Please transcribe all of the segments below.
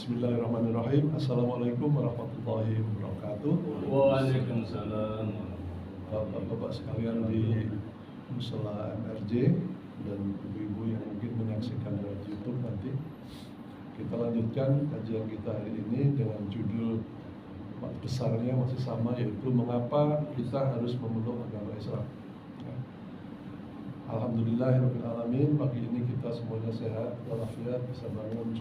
Bismillahirrahmanirrahim. Assalamualaikum warahmatullahi wabarakatuh. Waalaikumsalam. Bapak-bapak sekalian di Musala MRJ dan ibu-ibu yang mungkin menyaksikan lewat YouTube nanti. Kita lanjutkan kajian kita hari ini dengan judul besarnya masih sama, yaitu mengapa kita harus memeluk agama Islam. Alhamdulillahirrahmanirrahim. Pagi ini kita semuanya sehat walafiat, bisa bangun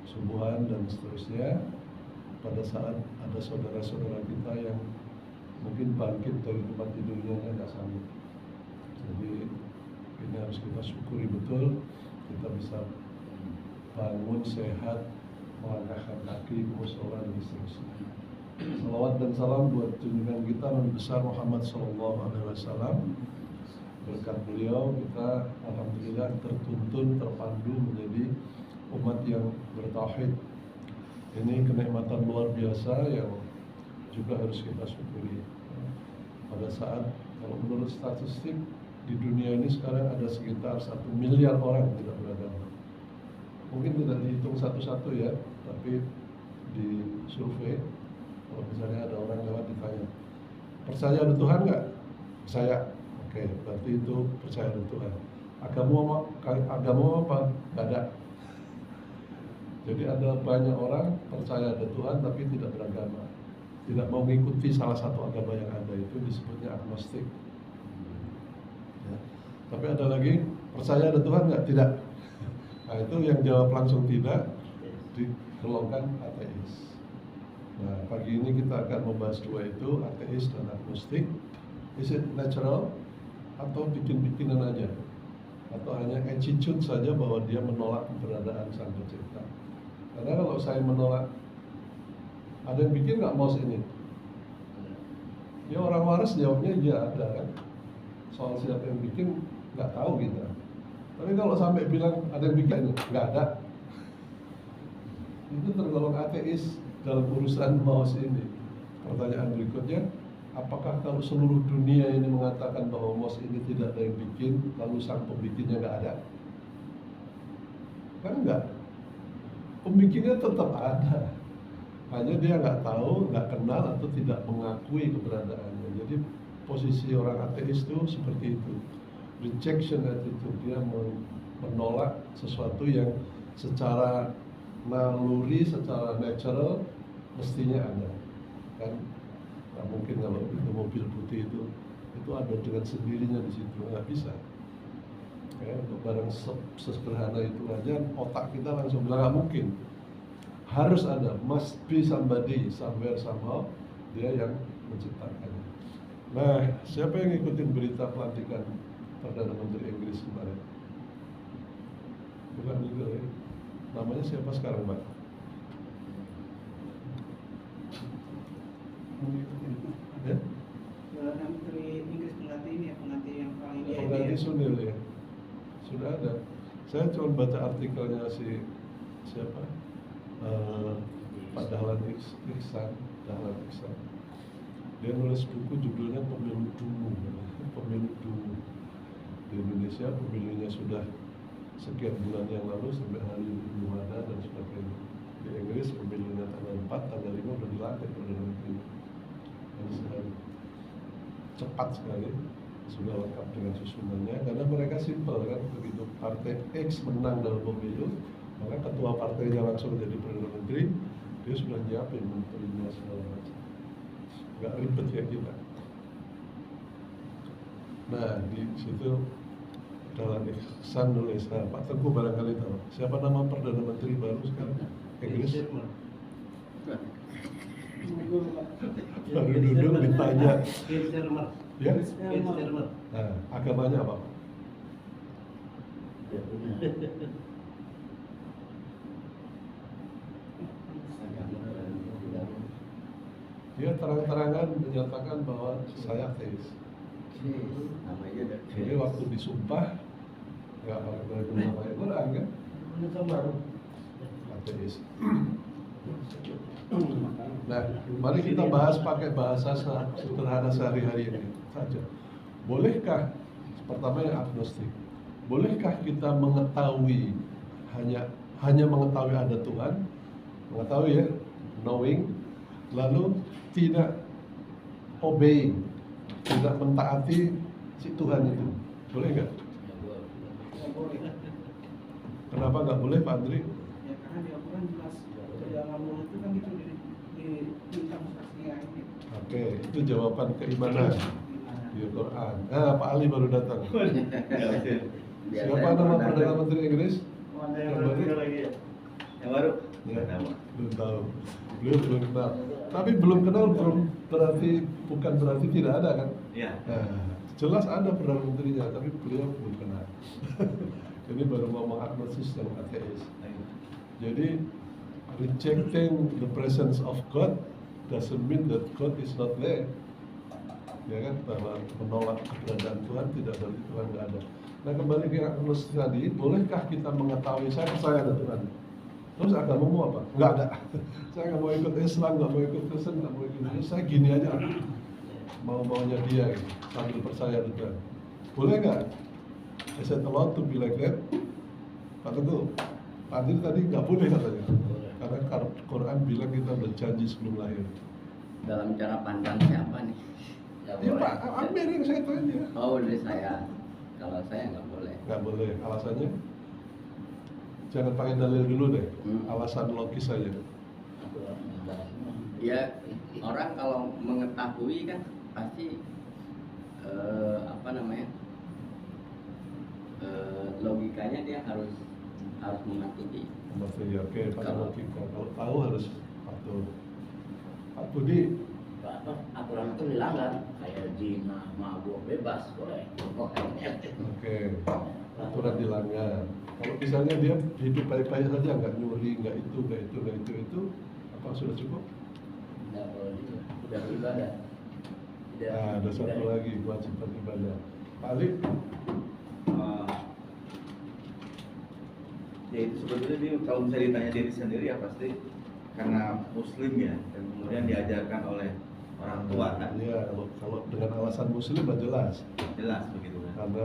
subuhan dan seterusnya. Pada saat ada saudara-saudara kita yang mungkin bangkit dari tempat tidurnya nggak sanggup. Jadi ini harus kita syukuri betul, kita bisa bangun sehat, melangkahkan kaki ke mushola dan seterusnya. Salawat dan salam buat junjungan kita Nabi besar Muhammad SAW. Berkat beliau kita alhamdulillah tertuntun, terpandu menjadi umat yang bertauhid. Ini kenikmatan luar biasa yang juga harus kita syukuri. Pada saat, kalau menurut statistik di dunia ini sekarang ada sekitar 1 miliar orang tidak beragama. Mungkin tidak dihitung satu-satu ya, tapi di survei, kalau misalnya ada orang lewat ditanya, percaya ada Tuhan nggak? Percaya. Oke, berarti itu percaya ada Tuhan. Agama apa? Nggak ada. Jadi ada banyak orang percaya ada Tuhan tapi tidak beragama, tidak mau mengikuti salah satu agama yang ada, itu disebutnya agnostik. Ya. Tapi ada lagi percaya ada Tuhan nggak? Tidak. Nah itu yang jawab langsung tidak, digolongkan ateis. Nah pagi ini kita akan membahas dua itu, ateis dan agnostik. Is it natural atau bikin-bikinan aja? Atau hanya attitude saja bahwa dia menolak keberadaan Sang Pencipta? Karena kalau saya menolak, ada yang bikin nggak mouse ini? Ya orang waras jawabnya iya ada kan. Soal siapa yang bikin nggak tahu kita. Tapi kalau sampai bilang ada yang bikin, nggak ada. Itu tergolong ateis dalam urusan mouse ini. Pertanyaan berikutnya, apakah kalau seluruh dunia ini mengatakan bahwa mouse ini tidak ada yang bikin, lalu sang pembikinnya nggak ada? Kan enggak. Pembikinnya tetap ada, hanya dia nggak tahu, nggak kenal, atau tidak mengakui keberadaannya. Jadi posisi orang ateis itu seperti itu, rejection attitude, dia menolak sesuatu yang secara naluri, secara natural mestinya ada. Kan, nggak mungkin kalau itu mobil putih itu ada dengan sendirinya di situ, nggak bisa. Ya, untuk barang sesederhana itu aja otak kita langsung bilang nggak mungkin, harus ada, must be somebody, somewhere, somehow, dia yang menciptakannya. Nah, siapa yang ngikutin berita pelantikan Perdana Menteri Inggris kemarin? Bukan juga ya, namanya siapa sekarang Mbak? Ya? Menteri Inggris pengganti ini ya, pengganti yang paling Pengganti Sunil ya. Sudah ada. Saya cuma baca artikelnya siapa? Pak Dahlan Ihsan. Dia nulis buku judulnya Pemilu Dungu. Pemilu Dungu. Di Indonesia pemilunya sudah sekian bulan yang lalu sampai hari ini belum ada dan sebagainya. Di Inggris pemilunya tanggal 4, tanggal 5 udah dilantik Perdana Menteri. Cepat sekali, sudah lengkap dengan susunannya, karena mereka simpel kan, begitu partai X menang dalam pemilu, maka ketua partainya langsung jadi Perdana Menteri, dia sudah nyiapin menterinya segala macam, nggak ribet kayak kita. Nah di situ dalam Ihsan nulis, nah, Pak Teguh barangkali tahu siapa nama Perdana Menteri baru sekarang Inggris? Baru duduk ditanya. Ya? Nah, agamanya apa? Dia terang-terangan menyatakan bahwa saya ateis. Jadi waktu disumpah nggak pakai nama Al-Quran kan? Ateis. Nah, mari kita bahas pakai bahasa sederhana sehari-hari ini saja. Bolehkah, pertama yang agnostik, bolehkah kita mengetahui hanya hanya mengetahui ada Tuhan, mengetahui ya, knowing, lalu tidak obeying, tidak mentaati si Tuhan itu. Boleh nggak? Ya boleh. Kenapa nggak boleh, Pak Andri? Ya karena di Al-Quran jelas perjalanan mulut itu kan gitu di tentang saksinya ini. Oke, itu jawaban keimanan Gimana? di Al-Quran. Pak Ali baru datang. Biasa Siapa yang nama pernah Perdana ada. Menteri Inggris? Ada yang Yang baru baru? lagi ya? Yang baru? Ya, Nggak tahu. belum tahu. Beliau belum kenal. Tapi belum kenal belum berarti bukan berarti tidak ada kan? Iya. Nah, jelas ada Perdana Menterinya, tapi beliau belum kenal. Ini baru ngomong agnosis yang ateis. Jadi rejecting the presence of God doesn't mean that God is not there. Ya kan, bahwa menolak keberadaan Tuhan tidak berarti Tuhan nggak ada. Nah, kembali ke agnosis tadi, bolehkah kita mengetahui saya percaya ada Tuhan? Terus agamamu apa? Nggak ada. Saya nggak mau ikut Islam, nggak mau ikut Kristen, nggak mau ikut ini. Saya gini aja, mau-maunya dia gitu, sambil percaya ada Tuhan. Boleh nggak? Is it allowed to be like that? Pak Teguh, Pak Adil tadi nggak boleh katanya. Karena Quran bilang kita berjanji sebelum lahir. Dalam cara pandang siapa nih? Nggak Ya boleh. Pak, Amir yang saya tanya. Oh, dari saya. Kalau saya nggak boleh. Nggak boleh, alasannya? Jangan pakai dalil dulu deh, Hmm. alasan logis saja. Ya, orang kalau mengetahui kan pasti apa namanya? Logikanya dia harus mematuhi. Materi, oke, pakai Kalau- logika. Kalau tahu harus patuh. Pak Budi, Aturan itu dilanggar, kayak zina, mabuk, bebas, boleh. oke, aturan dilanggar. Kalau misalnya dia hidup baik-baik saja, nggak nyuri, nggak itu, apa sudah cukup? Nggak boleh juga. Udah beribadah. Tidak. Nah, ada satu lagi, kewajiban ibadah. Pak Ali, Ya itu sebetulnya dia kalau misalnya ditanya diri sendiri ya pasti karena Muslim ya dan kemudian diajarkan oleh orang tua kan ya, kalau dengan alasan Muslim sudah jelas. jelas begitu kan. Karena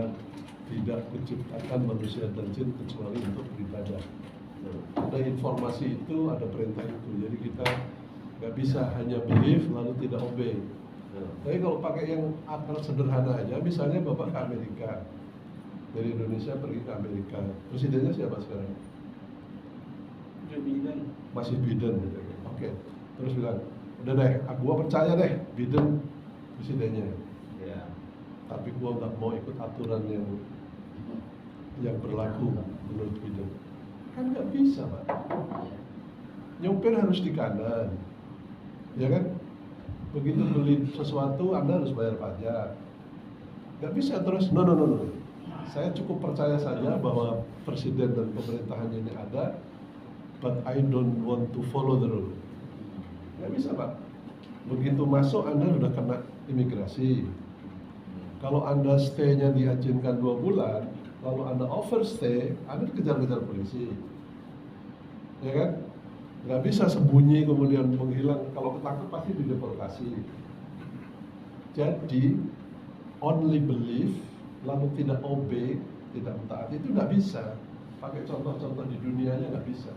tidak diciptakan manusia dan jin kecuali untuk beribadah. Ada informasi itu, ada perintah itu. Jadi kita nggak bisa hanya believe lalu tidak obey. Tapi kalau pakai yang akal sederhana aja, misalnya Bapak ke Amerika, dari Indonesia pergi ke Amerika, presidennya siapa sekarang? Joe Biden. Masih Biden. Oke, terus bilang, udah deh, gua percaya deh Biden presidennya. Ya. Tapi gua nggak mau ikut aturan yang berlaku menurut Biden. Kan nggak bisa, Pak. Nyopir harus di kanan, ya kan? Begitu beli sesuatu, Anda harus bayar pajak. Nggak bisa terus, no. Saya cukup percaya saja bahwa presiden dan pemerintahan ini ada, but I don't want to follow the rule. Nggak bisa, Pak. Begitu masuk, Anda sudah kena imigrasi. Kalau Anda stay-nya diizinkan 2 bulan, lalu Anda overstay, Anda dikejar-kejar polisi. Ya kan? Nggak bisa sembunyi kemudian menghilang. Kalau ketangkep pasti dideportasi. Jadi, only believe, lalu tidak obey, tidak mentaati, itu nggak bisa. Pakai contoh-contoh di dunianya nggak bisa.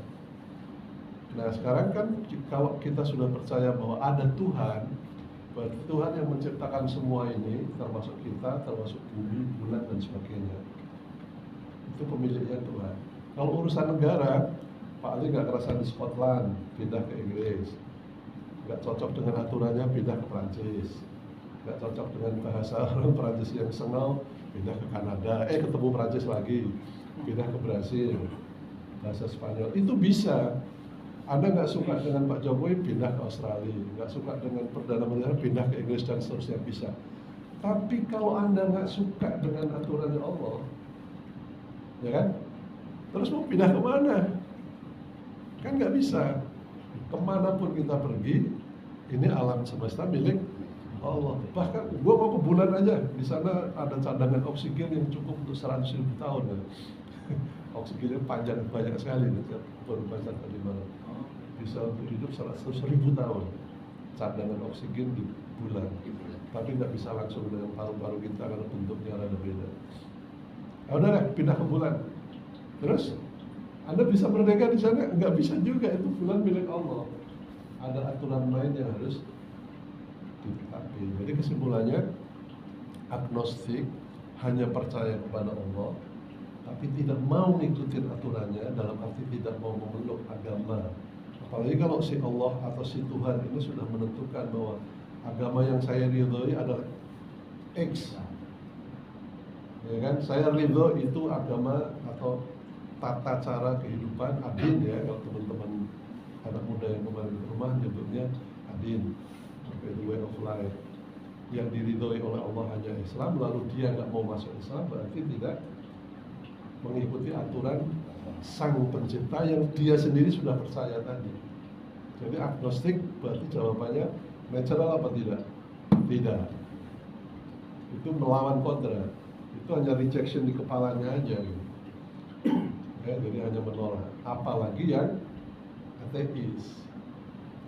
Nah sekarang kan kalau kita sudah percaya bahwa ada Tuhan, berarti Tuhan yang menciptakan semua ini, termasuk kita, termasuk bumi, bulan dan sebagainya. Itu pemiliknya Tuhan. Kalau urusan negara, Pak Ali nggak kerasan di Scotland, pindah ke Inggris. Nggak cocok dengan aturannya, pindah ke Prancis. Nggak cocok dengan bahasa orang Prancis yang sengau, pindah ke Kanada. Ketemu Prancis lagi, pindah ke Brasil. Bahasa Spanyol, itu bisa. Anda nggak suka dengan Pak Jokowi, pindah ke Australia. Nggak suka dengan Perdana Menteri, pindah ke Inggris dan seterusnya, bisa. Tapi kalau Anda nggak suka dengan aturannya Allah, ya kan? Terus mau pindah kemana? Kan nggak bisa. Kemanapun kita pergi, ini alam semesta milik Allah. Bahkan gua mau ke bulan aja, di sana ada cadangan oksigen yang cukup untuk 100.000 tahun. Ya. Oksigennya panjang, banyak sekali. Baru baca tadi malam. Bisa untuk hidup 100.000 tahun. Cadangan oksigen di bulan. Tapi nggak bisa langsung dengan paru-paru kita karena bentuknya ada beda. Ya udah deh, pindah ke bulan. Terus Anda bisa merdeka di sana, nggak bisa juga, itu bulan milik Allah. Ada aturan main yang harus ditaati. Jadi kesimpulannya, agnostik hanya percaya kepada Allah, tapi tidak mau ngikutin aturannya, dalam arti tidak mau memeluk agama. Apalagi kalau si Allah atau si Tuhan ini sudah menentukan bahwa agama yang saya ridhoi adalah X. Ya kan, saya ridho itu agama atau tata cara kehidupan adin ya, kalau teman-teman anak muda yang kemarin ke rumah nyebutnya adin, the way of life. Yang diridhoi oleh Allah hanya Islam, lalu dia nggak mau masuk Islam, berarti tidak mengikuti aturan sang pencipta yang dia sendiri sudah percaya tadi. Jadi agnostik berarti jawabannya natural apa tidak? Tidak. Itu melawan kodrat. Itu hanya rejection di kepalanya aja gitu. Ya, jadi hanya menolak. Apalagi yang ateis.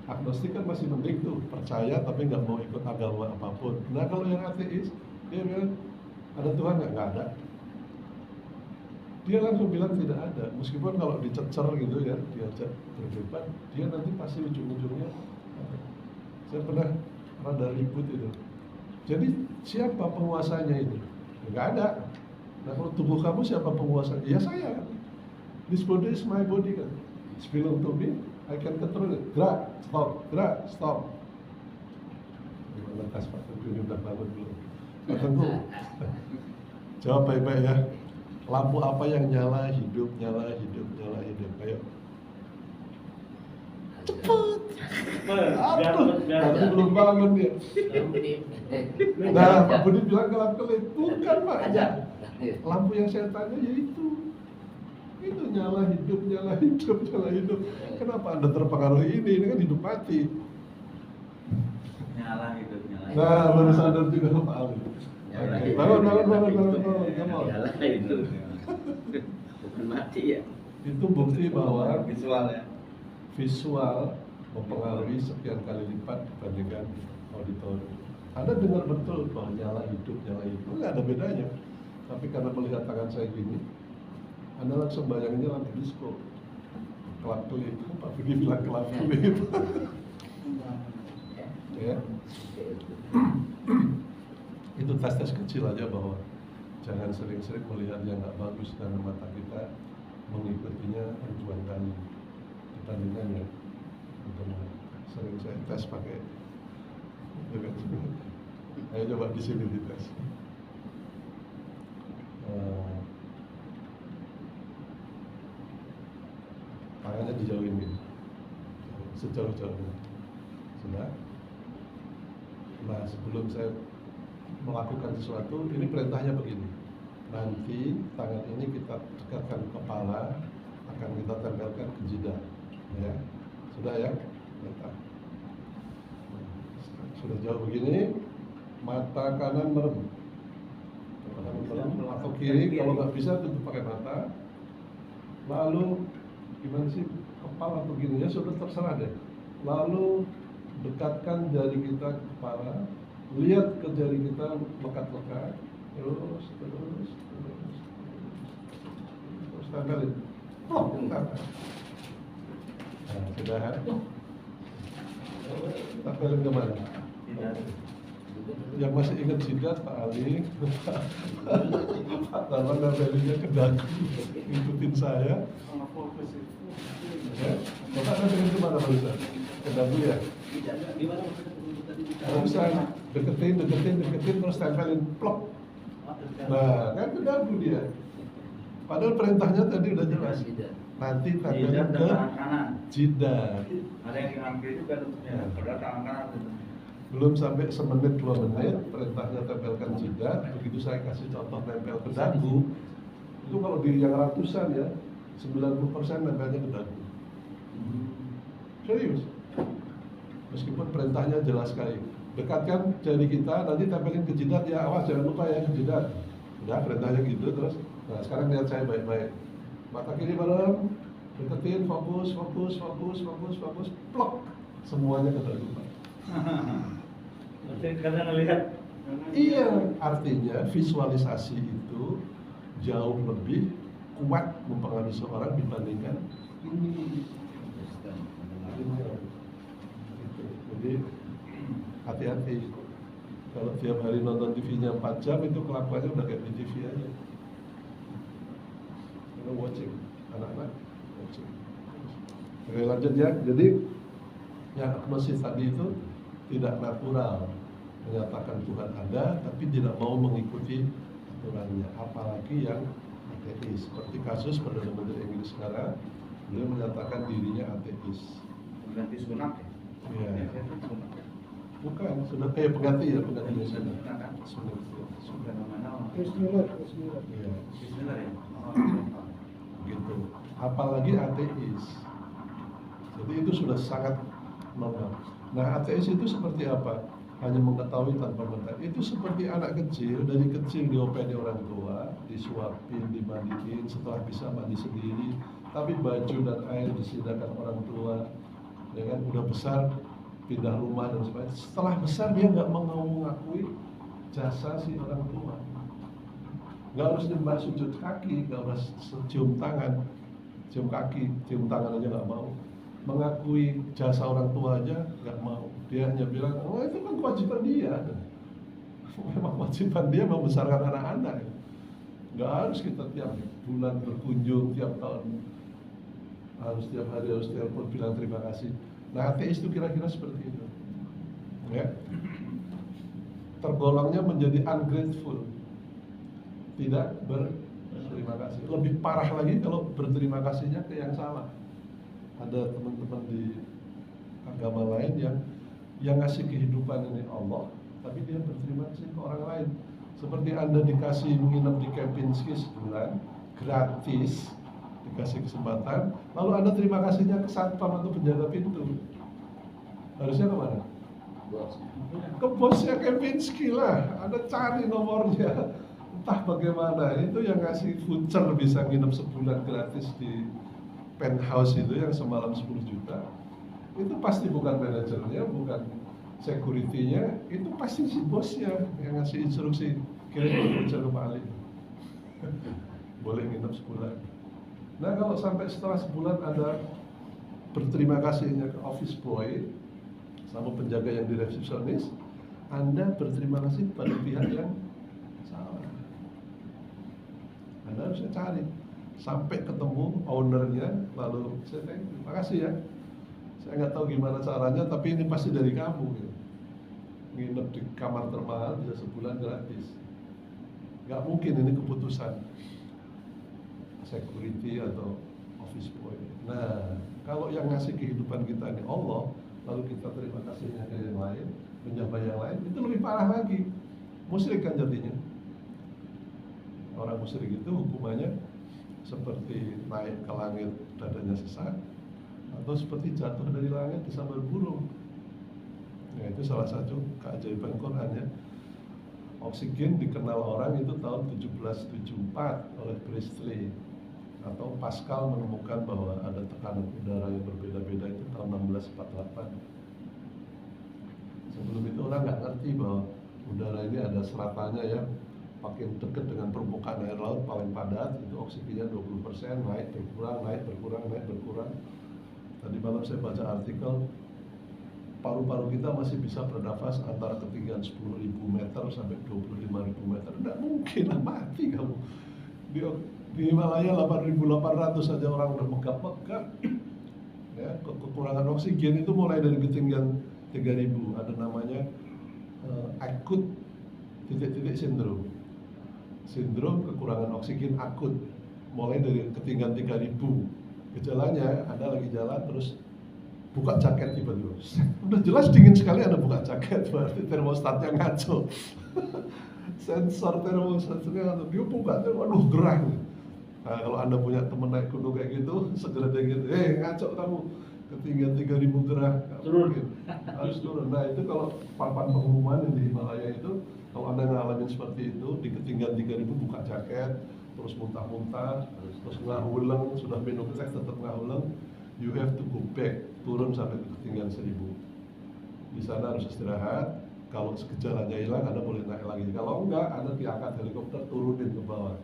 Agnostik kan masih mending tuh, percaya tapi nggak mau ikut agama apapun. Nah kalau yang ateis, dia bilang ada Tuhan nggak ada. Dia langsung bilang tidak ada. Meskipun kalau dicecer gitu ya, diajak berdebat, dia nanti pasti ujung-ujungnya ada. Saya pernah rada ribut itu. Jadi siapa penguasanya itu? Nggak ada. Nah kalau tubuh kamu siapa penguasanya? Ya saya. This body is my body kan. It's belong to me. I can control it. Gerak, stop. Gimana tas Pak Tengku ini udah bangun belum? Pak Tengku, jawab baik-baik ya. Lampu apa yang nyala hidup? Ayo. Cepet. Aduh, tapi belum bangun dia. Nah, Pak Budi bilang kelap-kelip. Bukan Pak. Lampu yang saya tanya yaitu. Itu nyala hidup. Kenapa Anda terpengaruh ini? Ini kan hidup mati. Nyala hidup. Nah, baru sadar juga Pak Ali. Bangun. Nyala hidup. Bukan mati ya. Itu bukti bahwa visual ya. Visual mempengaruhi sekian kali lipat dibandingkan auditorium. Anda dengar betul bahwa nyala hidup, nggak ada bedanya. Tapi karena melihat tangan saya gini, Anda langsung bayanginnya lampu disco. Kelap-kelip, Pak Budi bilang kelap-kelip. Ya. Itu tes kecil aja bahwa jangan sering-sering melihat yang nggak bagus dengan mata kita, mengikutinya ribuan kali dibandingkan ya. Sering saya tes pakai. Ayo coba di sini dites. Tangannya dijauhin gitu, sejauh-jauhnya. Sudah. Nah sebelum saya melakukan sesuatu, ini perintahnya begini. Nanti tangan ini kita dekatkan ke kepala, akan kita tempelkan ke jidat. Ya, sudah ya. Perintah. Sudah jauh begini, mata kanan merem. Atau kiri, kalau nggak bisa tutup pakai mata. Lalu gimana sih, kepala atau gini ya, sudah terserah deh. Lalu dekatkan jari kita ke kepala, lihat ke jari kita lekat-lekat, terus tempelin. Nah, sudah kan? Tempelin kemana? Yang masih ingat jidat Pak Ali, Pak Tarwan tempelinnya ke dagu, ikutin saya. Ya, Bapak tempelin kemana Pak Ustaz? Ke dagu ya? Kalau bisa deketin terus tempelin plok. Nah, kan ke dagu dia. Padahal perintahnya tadi udah jelas. Nanti tempelin ke jidat. Ada yang tangan kiri juga tutupnya, padahal tangan kanan tutup. Belum sampai semenit 2 menit, perintahnya tempelkan jidat. Begitu saya kasih contoh tempel ke dagu, itu kalau di yang ratusan ya, 90% tempelnya ke dagu. Serius. Meskipun perintahnya jelas sekali. Dekatkan jari kita, nanti tempelin ke jidat ya, awas jangan lupa ya ke jidat. Udah perintahnya gitu terus. Nah sekarang lihat saya baik-baik. Mata kiri bareng, deketin, fokus, plok. Semuanya ke dagu Pak. Karena ngelihat. Iya, artinya visualisasi itu jauh lebih kuat mempengaruhi seorang dibandingkan ini. Gitu. Jadi hati-hati. Kalau tiap hari nonton TV-nya 4 jam itu kelakuannya udah kayak di TV aja. Karena watching, anak-anak watching. Oke, lanjut ya. Jadi yang agnostis tadi itu tidak natural, menyatakan Tuhan ada tapi tidak mau mengikuti aturannya. Apalagi yang ateis, seperti kasus Perdana Menteri Inggris sekarang, beliau menyatakan dirinya ateis. Ganti sunat ya? Iya. Sunat. Bukan, sudah kayak pengganti ya, penggantinya sudah. Sunat kan? Sudah. Sudah nama-nama. Chris Miller, Chris Miller. Iya, Bismillah ya? gitu. Apalagi ateis. Jadi itu sudah sangat normal. Nah, ateis itu seperti apa? Hanya mengetahui tanpa mengetahui. Itu seperti anak kecil, dari kecil diopeni orang tua, disuapin, dimandiin, setelah bisa mandi sendiri, tapi baju dan air disediakan orang tua, ya kan, udah besar, pindah rumah dan sebagainya. Setelah besar dia nggak mau mengakui jasa si orang tua. Nggak harus nyembah sujud kaki, nggak harus cium tangan, cium kaki, cium tangan aja nggak mau. Mengakui jasa orang tua aja nggak mau. Dia hanya bilang, oh itu kan kewajiban dia. Memang kewajiban dia membesarkan anak-anak. Nggak harus kita tiap bulan berkunjung, tiap tahun harus tiap hari harus telepon bilang terima kasih. Nah, ateis itu kira-kira seperti itu. Ya. Tergolongnya menjadi ungrateful. Tidak berterima kasih. Lebih parah lagi kalau berterima kasihnya ke yang salah. Ada teman-teman di agama lain yang ngasih kehidupan ini Allah, tapi dia berterima kasih ke orang lain. Seperti Anda dikasih menginap di Kempinski sebulan gratis, dikasih kesempatan, lalu Anda terima kasihnya ke satpam atau penjaga pintu. Harusnya kemana? Ke bosnya Kempinski lah. Anda cari nomornya. Entah bagaimana, itu yang ngasih voucher bisa nginep sebulan gratis di penthouse itu yang semalam 10 juta. Itu pasti bukan manajernya, bukan security-nya, itu pasti si bosnya yang ngasih instruksi kirim voucher ke Pak Ali. Boleh nginep sebulan. Nah, kalau sampai setelah sebulan Anda berterima kasihnya ke office boy sama penjaga yang di resepsionis, Anda berterima kasih pada pihak yang salah. Anda harusnya cari sampai ketemu ownernya, lalu saya tanya, terima kasih ya. Saya nggak tahu gimana caranya, tapi ini pasti dari kamu. Ya. Nginep di kamar termahal bisa sebulan gratis. Nggak mungkin ini keputusan security atau office boy. Nah, kalau yang ngasih kehidupan kita ini Allah, lalu kita terima kasihnya ke yang lain, menyapa yang lain, itu lebih parah lagi. Musyrik kan jadinya. Orang musyrik itu hukumannya seperti naik ke langit dadanya sesak, atau seperti jatuh dari langit disambar burung. Nah, itu salah satu keajaiban Quran ya. Oksigen dikenal orang itu tahun 1774 oleh Priestley, atau Pascal menemukan bahwa ada tekanan udara yang berbeda-beda itu tahun 1648. Sebelum itu orang nggak ngerti bahwa udara ini ada seratannya ya, makin dekat dengan permukaan air laut paling padat itu oksigennya 20%, naik berkurang, naik berkurang, naik berkurang. Tadi malam saya baca artikel, paru-paru kita masih bisa bernafas antara ketinggian 10.000 meter sampai 25.000 meter. Tidak mungkin lah, mati kamu. Di Himalaya 8.800 saja orang udah megap-megap. Ya, kekurangan oksigen itu mulai dari ketinggian 3.000. Ada namanya akut titik-titik sindrom. Sindrom kekurangan oksigen akut, mulai dari ketinggian 3.000. Gejalanya, Anda lagi jalan terus buka jaket tiba-tiba. Udah jelas dingin sekali Anda buka jaket, berarti termostatnya ngaco. Sensor termostatnya ngaco, dia buka, waduh gerah. Nah, kalau Anda punya temen naik gunung kayak gitu, segera dia gitu, ngaco kamu, ketinggian 3.000 gerah, turun, harus turun. Nah itu kalau papan pengumuman di Himalaya itu, kalau Anda ngalamin seperti itu, di ketinggian 3.000 buka jaket, terus muntah-muntah, terus ngahuleng, sudah minum teh tetap ngahuleng, you have to go back, turun sampai ke ketinggian 1.000. Di sana harus istirahat. Kalau gejalanya hilang, Anda boleh naik lagi. Kalau enggak, Anda diangkat helikopter turunin ke bawah.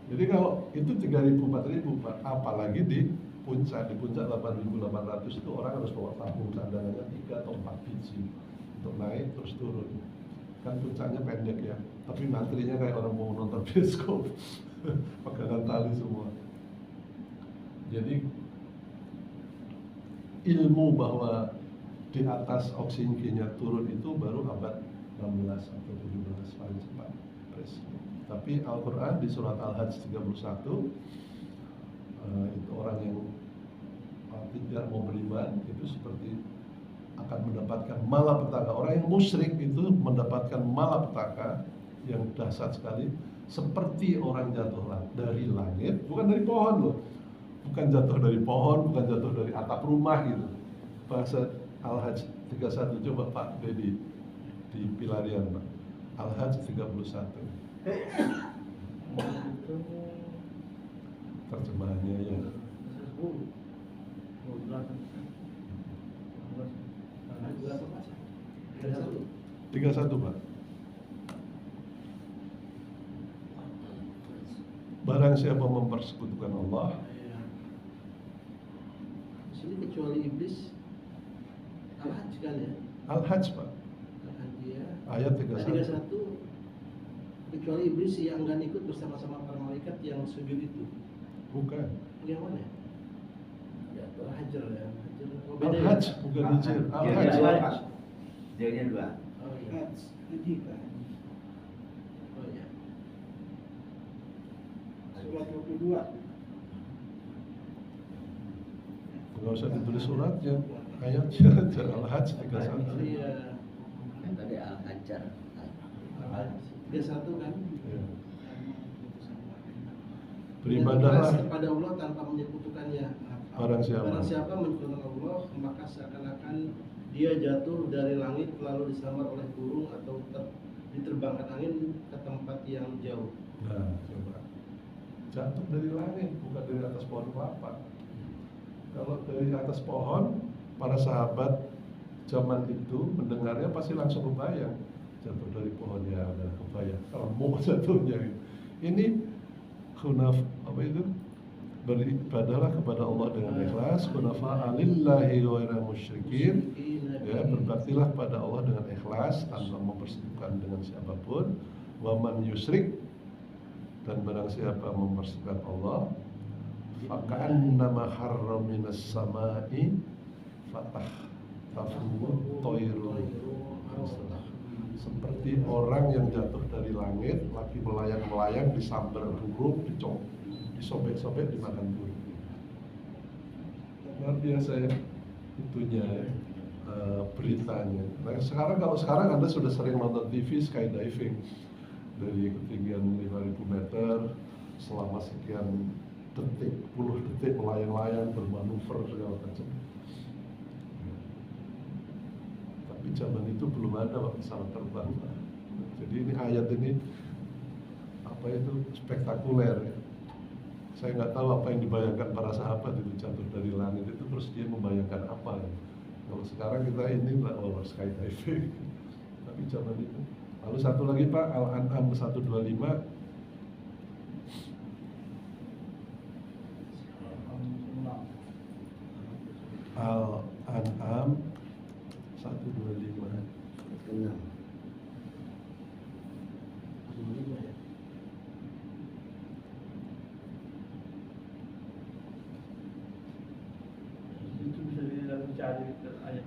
Jadi kalau itu 3.000 4.000 Pak, apalagi di puncak 8.800 itu orang harus bawa tabung cadangannya 3 atau 4 biji untuk naik terus turun. Kan puncaknya pendek ya, tapi ngantrinya kayak orang mau nonton bioskop, pegangan tali semua. Jadi ilmu bahwa di atas oksigennya turun itu baru abad 16 atau 17 paling cepat. Tapi Al-Quran di surat Al-Hajj 31 itu orang yang tidak mau beriman itu seperti akan mendapatkan malapetaka. Orang yang musyrik itu mendapatkan malapetaka yang dahsyat sekali, seperti orang jatuh dari langit, bukan dari pohon loh, bukan jatuh dari pohon, bukan jatuh dari atap rumah gitu. Bahasa Al-Hajj 31, coba Pak Dedi di Pilarian Pak, Al-Hajj 31. Terjemahannya ya. 31 Pak. Barang siapa mempersekutukan Allah, Sini kecuali iblis, Al-Hajj kan ya? Al-Hajj Pak, Al-Hajj ya. ayat 31. 31 kecuali iblis yang enggak ikut bersama-sama para malaikat yang sujud itu. Bukan. Yang mana? Ya, Al-Hajar ya. Al-Hajj bukan hijir. Al-Hajj. Dia 2. Oh iya. Jadi kan. Oh iya. Surat 22. Enggak usah ditulis suratnya, ayatnya aja. Al-Hajj 31. Iya. Tadi Al-Hajar. 31 kan? Ya. Beribadahlah kepada Allah tanpa menyekutukannya. Barang siapa menyekutukan Allah, maka seakan-akan dia jatuh dari langit lalu disambar oleh burung atau diterbangkan angin ke tempat yang jauh. Nah, coba. Jatuh dari langit, bukan dari atas pohon kelapa. Kalau dari atas pohon, para sahabat zaman itu mendengarnya pasti langsung kebayang. Jatuh dari pohon ya ada kebayang. Remuk jatuhnya. Ini khunaf apa itu? Beribadahlah kepada Allah dengan ikhlas, hunafa lillahi ghairal musyrikin. Ya, berbaktilah pada Allah dengan ikhlas tanpa mempersekutukan dengan siapapun. Wa man yusyrik, dan barang siapa mempersekutukan Allah, faka'annama harra minas sama'i fatah tafuhu toirun, seperti orang yang jatuh dari langit lagi melayang-melayang disambar burung, disobek-sobek dimakan burung. Luar biasa ya itunya beritanya. Nah, kalau sekarang Anda sudah sering nonton TV skydiving dari ketinggian 5.000 meter selama sekian detik, puluh detik melayang-layang, bermanuver segala macam. Tapi zaman itu belum ada pesawat terbang. Jadi ini ayat ini apa itu spektakuler ya. Saya nggak tahu apa yang dibayangkan para sahabat itu jatuh dari langit itu, terus dia membayangkan apa ya. Kalau sekarang kita ini nggak skydiving, tapi zaman itu. Lalu satu lagi Pak, Al-An'am 125. Al-An'am 125. Enam. Itu bisa dicari ayat.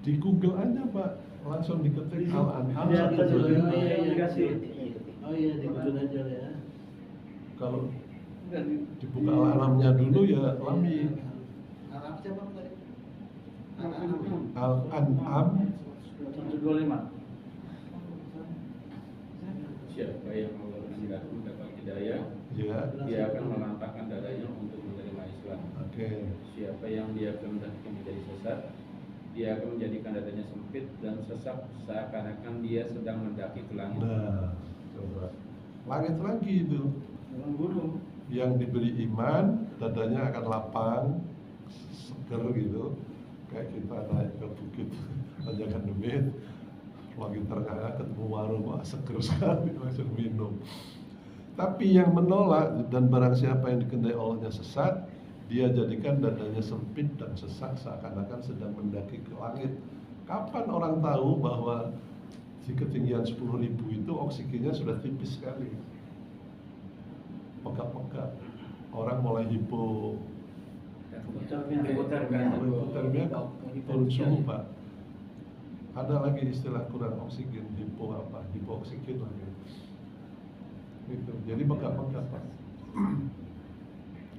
Di Google aja Pak, langsung diketik Al-An'am Di atas 125. dikasih. Oh iya, di Google aja ya. Kalau dibuka Al-An'amnya dulu ya Lami. Arab siapa tadi? Al-An'am 125. Siapa yang Allah kehendaki mendapat hidayah, ya. dia akan melantangkan dadanya untuk menerima Islam. Oke. Siapa yang dia kehendaki menjadi sesat, dia akan menjadikan dadanya sempit dan sesak seakan-akan dia sedang mendaki ke langit. Nah, coba. Langit lagi itu. Dengan gunung. Yang diberi iman, dadanya akan lapang, seger gitu. Kayak kita naik ke bukit Tanjakan Demit, lagi tengah ketemu warung, wah seger sekali, langsung minum. Tapi yang menolak dan barang siapa yang dikehendaki Allahnya sesat, dia jadikan dadanya sempit dan sesak seakan-akan sedang mendaki ke langit. Kapan orang tahu bahwa di ketinggian 10.000 itu oksigennya sudah tipis sekali, pekat-pekat, orang mulai hipotermia, turun suhu Pak. Ada lagi istilah kurang oksigen, hipoksigen lagi. Gitu. Jadi pekat-pekat Pak.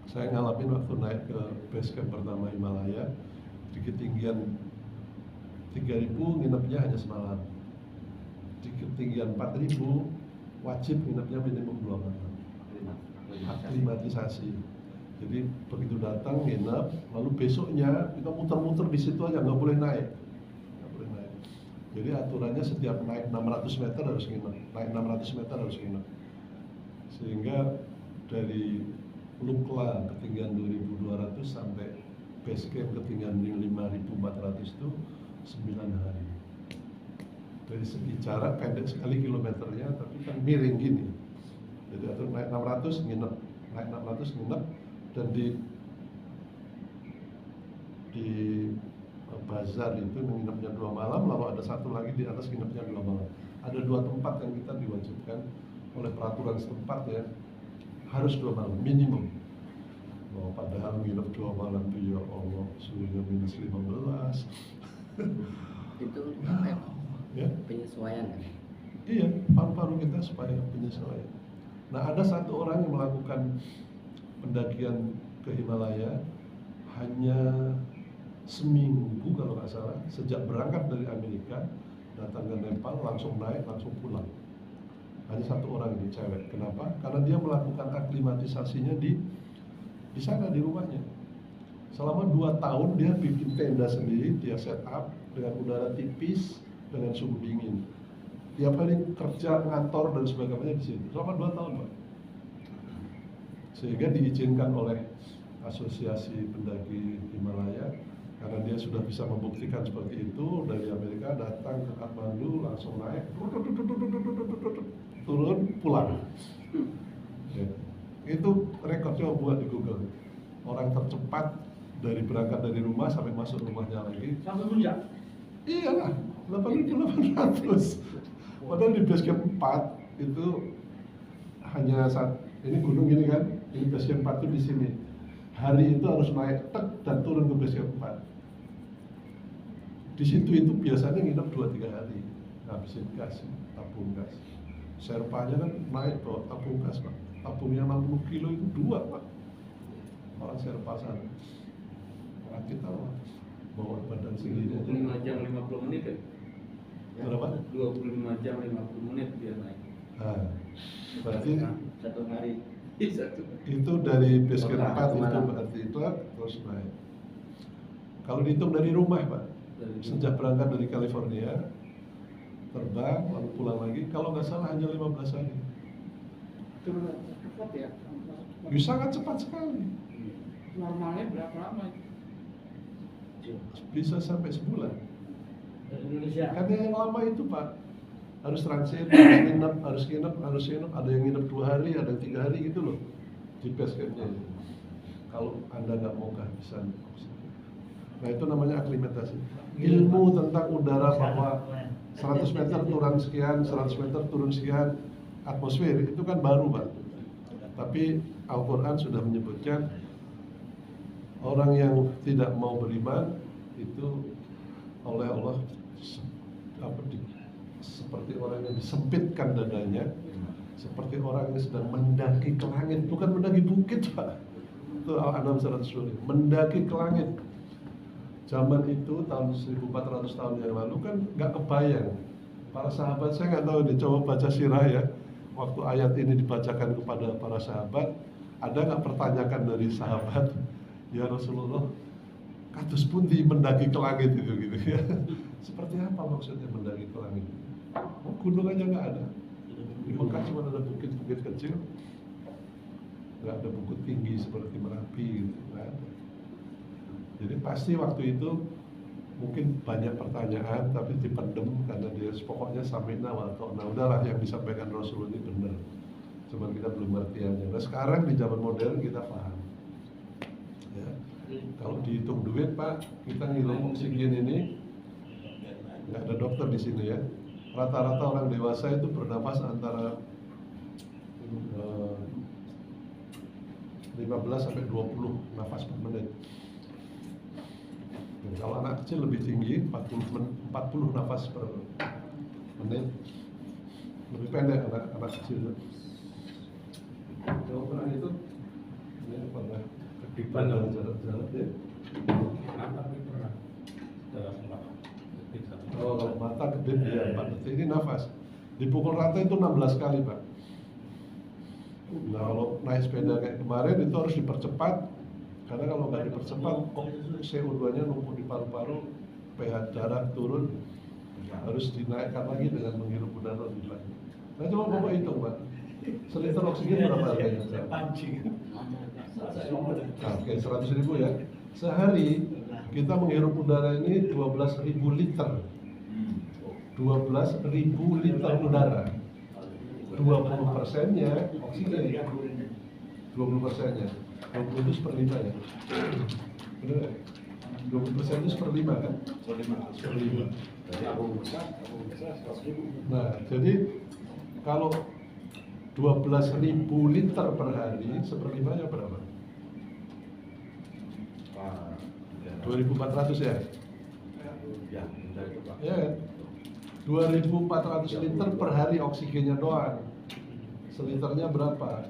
Saya ngalamin waktu naik ke base camp pertama Himalaya, di ketinggian 3.000 nginepnya hanya semalam. Di ketinggian 4.000 wajib nginepnya minimum 2 malam. Aklimatisasi. Jadi begitu datang nginep, lalu besoknya kita muter-muter di situ aja, nggak boleh naik. Jadi aturannya setiap naik 600 meter harus nginep, naik 600 meter harus nginep. Sehingga dari Lukla ketinggian 2.200 sampai base camp ketinggian 5.400 itu 9 hari. Dari segi jarak pendek sekali kilometernya, tapi kan miring gini. Jadi atur naik 600 nginep, naik 600 nginep, dan di bazar itu nginepnya 2 malam, lalu ada satu lagi di atas nginepnya 2 malam. Ada 2 tempat yang kita diwajibkan oleh peraturan setempat ya, harus 2 malam minimum. Oh, padahal nginep 2 malam itu ya Allah suhunya -15. Itu apa ya? Ya? Penyesuaian kan? Iya, paru-paru kita supaya penyesuaian. Nah, ada satu orang yang melakukan pendakian ke Himalaya hanya seminggu kalau nggak salah, sejak berangkat dari Amerika datang ke Nepal, langsung naik, langsung pulang. Hanya satu orang ini, cewek. Kenapa? Karena dia melakukan aklimatisasinya di sana, di rumahnya. Selama 2 tahun dia bikin tenda sendiri, dia set up dengan udara tipis, dengan suhu dingin. Tiap hari kerja, ngantor dan sebagainya di situ. Selama 2 tahun, Pak. Sehingga diizinkan oleh Asosiasi Pendaki Himalaya, karena dia sudah bisa membuktikan seperti itu. Dari Amerika datang ke Kathmandu, langsung naik, turun, pulang. Ya. Itu rekodnya buat di Google. Orang tercepat dari berangkat dari rumah sampai masuk rumahnya lagi. Sampai puncak? Iyalah, 8.800. Padahal di base camp 4 itu hanya ini gunung gini kan, ini base camp 4 itu di sini. Hari itu harus naik tek dan turun ke base camp 4. Di situ itu biasanya nginep 2-3 hari, ngabisin gas, tabung gas. Serpanya kan naik bawa tabung gas Pak, tabungnya 60 kilo itu 2 Pak. Orang serpa sana. Orang kita bawa badan segini aja. 25 jam 50 menit ya? Berapa? 25 jam 50 menit dia naik. Nah, berarti Satu hari. itu dari base camp 4 itu berarti itu terus naik. Kalau dihitung dari rumah Pak, sejak berangkat dari California, terbang lalu pulang lagi, kalau nggak salah hanya 15 hari. Cepat ya? Sangat cepat sekali. Normalnya berapa lama? Bisa sampai sebulan. Dari Indonesia? Karena yang lama itu Pak, harus transit, harus nginep, ada yang nginep 2 hari, ada yang 3 hari gitu loh di base campnya. Kalau Anda nggak mau kehabisan oksigen. Nah itu namanya aklimatasi. Ilmu tentang udara bahwa 100 meter turun sekian, 100 meter turun sekian atmosfer itu kan baru Pak. Tapi Al-Quran sudah menyebutkan orang yang tidak mau beriman itu oleh Allah seperti orang yang disempitkan dadanya, seperti orang yang sedang mendaki ke langit, bukan mendaki bukit Pak. Itu Al-An'am 120, mendaki ke langit. Zaman itu tahun 1400 tahun yang lalu kan nggak kebayang. Para sahabat, saya nggak tahu deh, coba baca sirah ya. Waktu ayat ini dibacakan kepada para sahabat, ada nggak pertanyakan dari sahabat, ya Rasulullah, kados pundi mendaki ke langit itu gitu ya. Seperti apa maksudnya mendaki ke langit? Gunung aja nggak ada. Di Mekah cuma ada bukit-bukit kecil, nggak ada bukit tinggi seperti Merapi gitu, nggak ada. Jadi pasti waktu itu mungkin banyak pertanyaan tapi dipendem karena dia pokoknya samina wa ta'na, udahlah yang disampaikan Rasul ini benar. cuman kita belum ngerti aja. Nah sekarang di zaman modern kita paham. Ya. Kalau dihitung duit Pak, kita ngitung oksigen ini nggak ada dokter di sini ya. Rata-rata orang dewasa itu bernapas antara 15 sampai 20 nafas per menit. Dan kalau anak kecil lebih tinggi, 40 nafas per menit. Lebih pendek anak kecil. Kalau pernah itu, ini pernah ketipan dalam jalan-jalan ya. Oh, kalau mata kedip ya 4 detik, ini nafas. Dipukul rata itu 16 kali Pak. Nah kalau naik sepeda kayak kemarin itu harus dipercepat, karena kalau nggak dipercepat CO2-nya numpuk di paru-paru, pH darah turun, harus dinaikkan lagi dengan menghirup udara lebih banyak. Nah coba Bapak hitung Pak, seliter oksigen berapa harganya? Oke, 100.000 ya. Sehari kita menghirup udara ini 12.000 liter. 12.000 liter udara. 20%-nya oksigen. 20%-nya. 20 itu seperlima ya. Benar ya? 20% itu seperlima kan? Seperlima. Nah, jadi kalau 12.000 liter per hari, seperlimanya berapa? 2.400 ya? Ya kan? 2.400 liter per hari oksigennya doang. Seliternya berapa?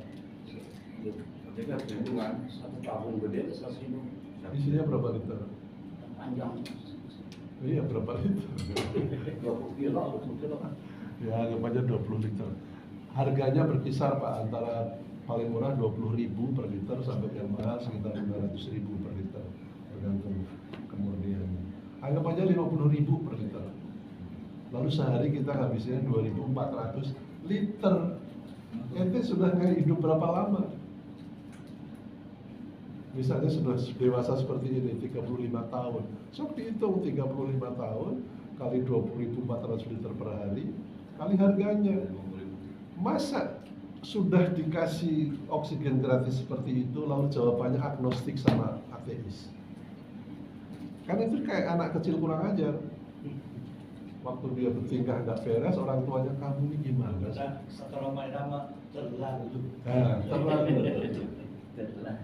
Satu tabung gede 100.000. Isinya berapa liter? Panjang. Iya, berapa liter? 20 kilo kan. Ya, anggap aja 20 liter. Harganya berkisar Pak, antara paling murah 20.000 per liter sampai yang mahal sekitar 500.000 per liter, tergantung kemurniannya. Anggap aja 50.000 per liter. Lalu sehari kita ngabisinnya 2.400 liter. Ente sudah nggak hidup berapa lama? Misalnya sudah dewasa seperti ini, 35 tahun. Sok dihitung 35 tahun kali 20.400 liter per hari, kali harganya. Masa sudah dikasih oksigen gratis seperti itu, lalu jawabannya agnostik sama ateis? Kan itu kayak anak kecil kurang ajar. Waktu dia bertingkah nggak beres, orang tuanya, kamu ini gimana? Setelah main nama terlalu. Nah, terlalu.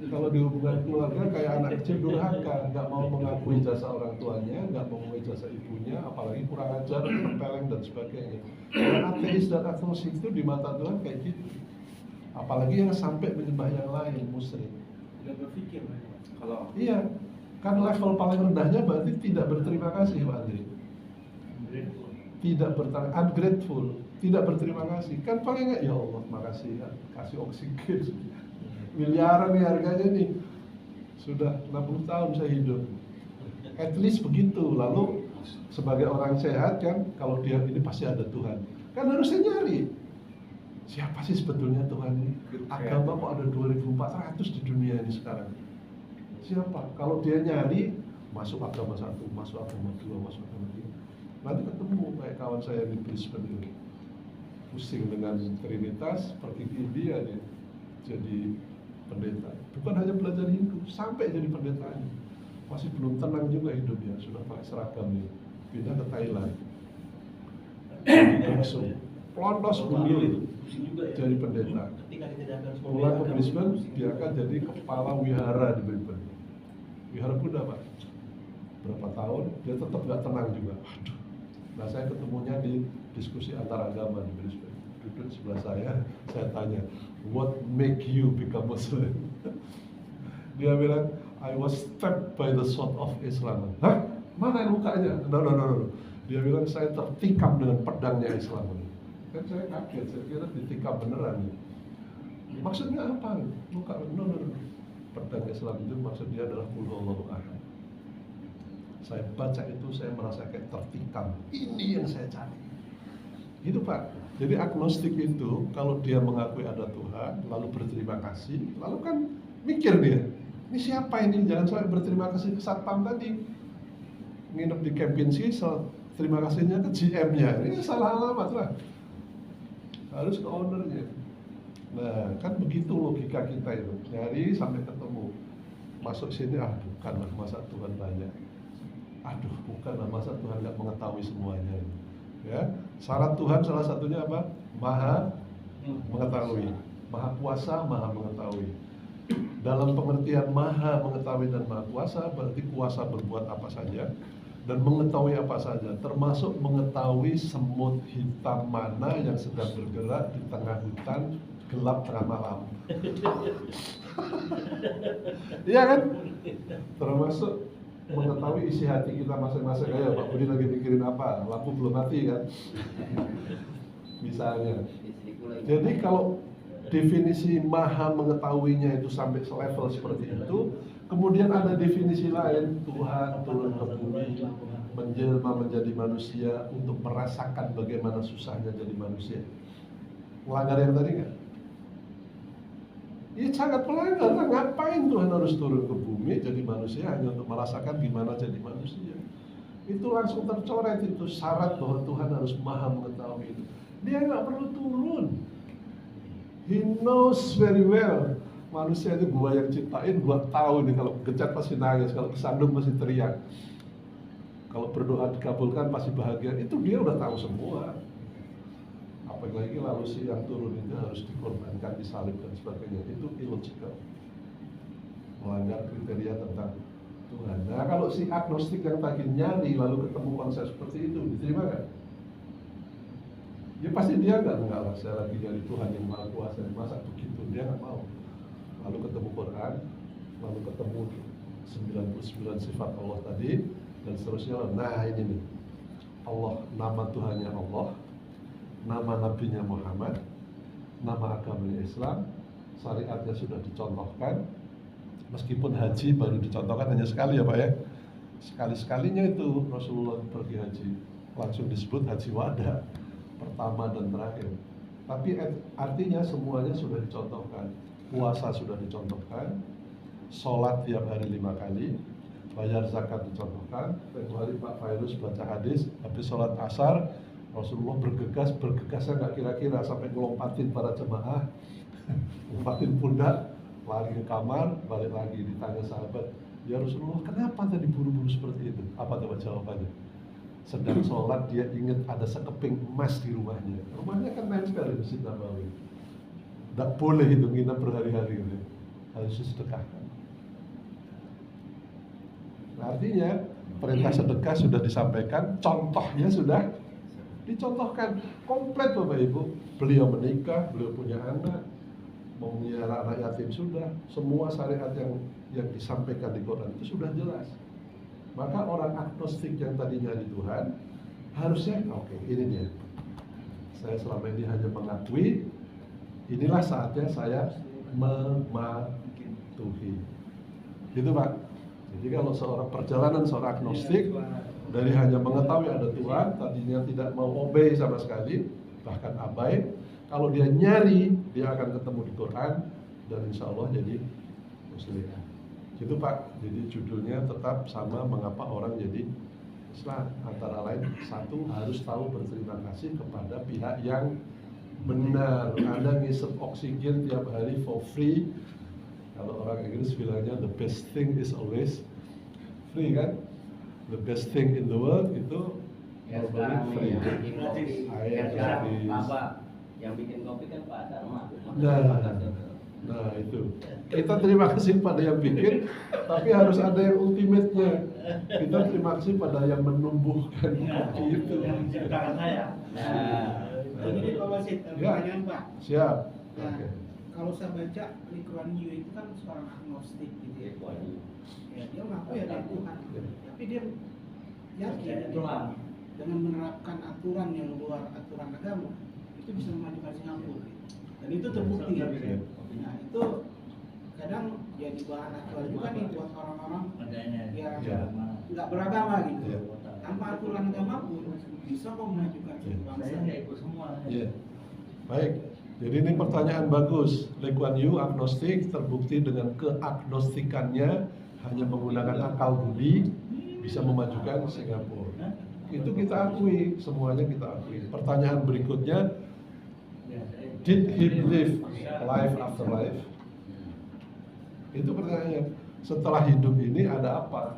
Kalau di hubungan keluarga kayak anak kecil durhaka, nggak mau mengakui jasa orang tuanya, nggak mau mengakui jasa ibunya, apalagi kurang ajar, tempeleng dan sebagainya. Dan ateis dan agnostik itu di mata Tuhan kayak gitu. Apalagi yang sampai menyembah yang lain, musyrik. Tidak berpikir. Kalau Iya, kan level paling rendahnya berarti tidak berterima kasih Pak Andri. Tidak ungrateful, tidak berterima kasih. Kan paling nggak, ya Allah, makasih ya, kasih oksigen. Miliaran nih harganya nih. Sudah 60 tahun saya hidup. At least begitu. Lalu sebagai orang sehat kan, kalau dia ini pasti ada Tuhan. Kan harusnya nyari. Siapa sih sebetulnya Tuhan ini? Agama kok ada 2.400 di dunia ini sekarang. Siapa? Kalau dia nyari, masuk agama 1, masuk agama 2, masuk agama 3. Nanti ketemu kayak kawan saya di Brisbane ini, pusing dengan Trinitas, pergi ke India dia jadi pendeta. Bukan hanya belajar Hindu, sampai jadi pendetanya. Masih belum tenang juga hidupnya, sudah pakai seragamnya. Pindah ke Thailand, langsung pelontos gundul jadi pendeta. Pulang ke Brisbane, dia akan jadi kepala wihara di Brisbane. Wihara Buddha Pak. Berapa tahun, dia tetap gak tenang juga. Aduh. Nah saya ketemunya di diskusi antar agama di Brisbane. Duduk sebelah saya tanya, what make you become Muslim? Dia bilang, I was stabbed by the sword of Islam. Hah? Mana lukanya? No. Dia bilang, saya tertikam dengan pedangnya Islam. Kan saya kaget, saya kira ditikam beneran. Maksudnya apa? Luka? No. Pedang Islam itu maksudnya adalah Qul Huwallahu Ahad. Saya baca itu, saya merasa kayak tertikam. Ini yang saya cari. Gitu Pak. Jadi agnostik itu, kalau dia mengakui ada Tuhan, lalu berterima kasih, lalu kan mikir dia, ini siapa ini? Jangan sampai berterima kasih ke satpam tadi. Nginep di Kempinski, terima kasihnya ke GM-nya. Ini salah alamat lah. Harus ke ownernya. Nah, kan begitu logika kita itu, nyari sampai ketemu. Masuk sini, bukanlah masa Tuhan banyak. Aduh, bukanlah masa Tuhan nggak mengetahui semuanya. Ya, syarat Tuhan salah satunya apa? Maha mengetahui, maha kuasa, maha mengetahui. Dalam pengertian maha mengetahui dan maha kuasa, berarti kuasa berbuat apa saja dan mengetahui apa saja, termasuk mengetahui semut hitam mana yang sedang bergerak di tengah hutan gelap tengah malam. Iya kan? Termasuk mengetahui isi hati kita masing-masing. Ayo Pak Budi lagi mikirin apa? Lampu belum mati kan? Misalnya. Jadi kalau definisi maha mengetahuinya itu sampai selevel seperti itu, kemudian ada definisi lain, Tuhan turun ke bumi, menjelma menjadi manusia untuk merasakan bagaimana susahnya jadi manusia. Melanggar yang tadi nggak? Ini sangat pelanggar. Ngapain Tuhan harus turun ke bumi jadi manusia hanya untuk merasakan gimana jadi manusia? Itu langsung tercoret itu syarat bahwa Tuhan harus maha mengetahui itu. Dia nggak perlu turun. He knows very well. Manusia itu gua yang ciptain, gua tahu nih kalau gecat pasti nangis, kalau kesandung pasti teriak. Kalau berdoa dikabulkan pasti bahagia. Itu dia udah tahu semua. Apalagi lalu si yang turun itu harus dikorbankan, disalib dan sebagainya. Itu illogical, melanggar kriteria tentang Tuhan. Nah kalau si agnostik yang tadi nyari lalu ketemu konsep seperti itu, diterima nggak? Ya pasti dia nggak lah, saya lagi nyari Tuhan yang maha kuasa, masa begitu, dia nggak mau. Lalu ketemu Quran, lalu ketemu 99 sifat Allah tadi, dan seterusnya. Nah ini nih, Allah, nama Tuhannya Allah, nama nabinya Muhammad, nama agamanya Islam, syariatnya sudah dicontohkan. Meskipun haji baru dicontohkan hanya sekali ya Pak ya. Sekali-sekalinya itu Rasulullah pergi haji, langsung disebut haji wada, pertama dan terakhir. Tapi artinya semuanya sudah dicontohkan. Puasa sudah dicontohkan, sholat tiap hari 5 kali, bayar zakat dicontohkan. Setiap hari Pak Fairuz baca hadis, habis sholat asar Rasulullah bergegasnya nggak kira-kira sampai ngelompatin para jemaah, lompatin pundak, lari ke kamar, balik lagi ditanya sahabat, ya Rasulullah kenapa tadi buru-buru seperti itu? Apa coba jawabannya? Sedang sholat dia ingat ada sekeping emas di rumahnya. Rumahnya kan nempel di Masjid Nabawi. Nggak boleh itu nginep berhari-hari gitu. Harus disedekahkan. Nah, artinya perintah sedekah sudah disampaikan, contohnya sudah dicontohkan komplit Bapak Ibu. Beliau menikah, beliau punya anak, mau memelihara anak yatim sudah. Semua syariat yang disampaikan di Quran itu sudah jelas. Maka orang agnostik yang tadi nyari Tuhan harusnya oke, ini dia. Saya selama ini hanya mengakui, inilah saatnya saya mematuhi. Gitu Pak. Jadi kalau seorang agnostik dari hanya mengetahui ada Tuhan, tadinya tidak mau obey sama sekali, bahkan abai. Kalau dia nyari, dia akan ketemu di Quran dan insya Allah jadi Muslim. Gitu Pak. Jadi judulnya tetap sama, mengapa orang jadi Islam. Antara lain, satu harus tahu berterima kasih kepada pihak yang benar. Anda ngisep oksigen tiap hari for free. Kalau orang Inggris bilangnya the best thing is always free kan? The best thing in the world itu Ya sekarang nih yang bikin kopi, ya sekarang Bapak yang bikin kopi kan Pak Dharma. Nah itu kita terima kasih pada yang bikin, tapi harus ada yang ultimate-nya. Kita terima kasih pada yang menumbuhkan kopi itu. Yang menciptakan saya. Jadi Pak Wasid, pertanyaan Pak. Siap. Nah, Oke. kalau saya baca Lee Kuan Yew itu kan seorang agnostik gitu ya. Ya, dia mengaku ya dia Tuhan, tapi dia yakin dengan menerapkan aturan yang luar aturan agama itu bisa memajukan Singapura. Dan itu terbukti. Nah itu kadang jadi bahan aktual juga nih buat orang-orang yang nggak beragama gitu. Tanpa aturan agama pun bisa kok memajukan suatu bangsa. Iya. Baik. Jadi ini pertanyaan bagus. Lee Kuan Yew agnostik, terbukti dengan keagnostikannya hanya menggunakan akal budi bisa memajukan Singapura. Itu kita akui, semuanya kita akui. Pertanyaan berikutnya, Did he live life after life? Itu pertanyaannya. Setelah hidup ini ada apa?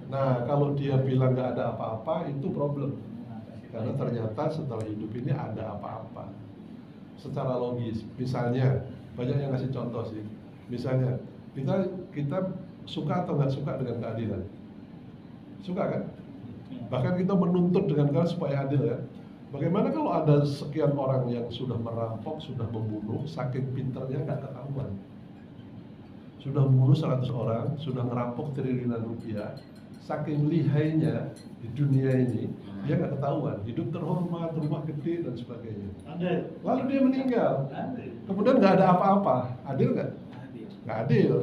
Nah, kalau dia bilang nggak ada apa-apa, itu problem. Karena ternyata setelah hidup ini ada apa-apa. Secara logis, misalnya, banyak yang ngasih contoh sih. Misalnya, kita suka atau nggak suka dengan keadilan? Suka kan? Bahkan kita menuntut dengan keras supaya adil ya. Bagaimana kalau ada sekian orang yang sudah merampok, sudah membunuh, saking pinternya nggak ketahuan. Sudah membunuh 100 orang, sudah ngerampok triliunan rupiah, saking lihainya di dunia ini, dia nggak ketahuan, hidup terhormat, rumah gede dan sebagainya. Lalu dia meninggal, kemudian nggak ada apa-apa, adil nggak? Nggak adil.